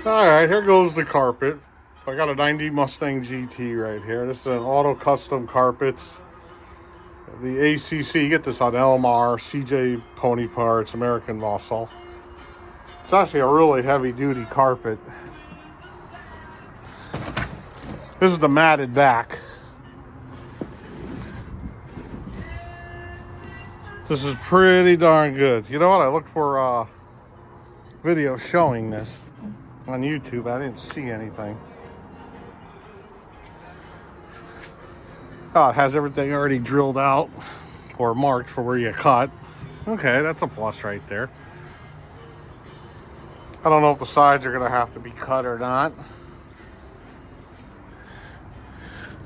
Alright, here goes the carpet. I got a 90 Mustang GT right here. This is an auto custom carpet. The ACC, you get this on LMR, CJ Pony Parts, American Muscle. It's actually a really heavy duty carpet. This is the matted back. This is pretty darn good. You know what? I looked for video showing this on YouTube. I didn't see anything. Oh, it has everything already drilled out or marked for where you cut. Okay, that's a plus right there. I don't know if the sides are gonna have to be cut or not.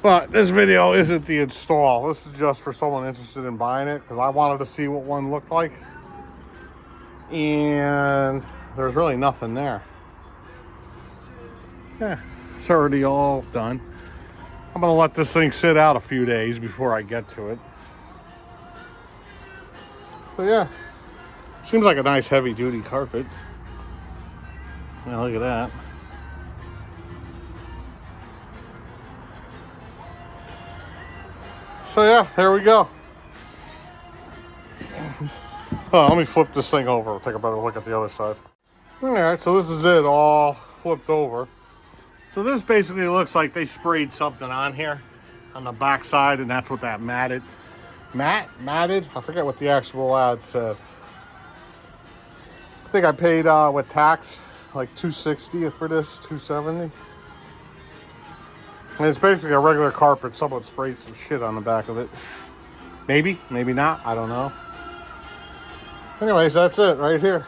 But this video isn't the install. This is just for someone interested in buying it because I wanted to see what one looked like. And there's really nothing there. Yeah, it's already all done. I'm gonna let this thing sit out a few days before I get to it. But yeah, seems like a nice heavy duty carpet. Yeah, look at that. So yeah, there we go. Oh, let me flip this thing over. Take a better look at the other side. All right, so this is it all flipped over. So this basically looks like they sprayed something on here on the back side, and that's what that matted. Matted? I forget what the actual ad said. I think I paid with tax like $260 for this, $270. And it's basically a regular carpet. Someone sprayed some shit on the back of it. Maybe, maybe not. I don't know. Anyways, that's it right here.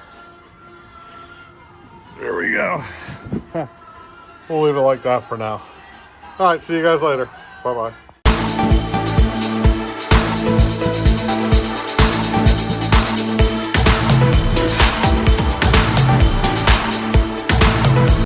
There we go. We'll leave it like that for now. All right, see you guys later. Bye-bye.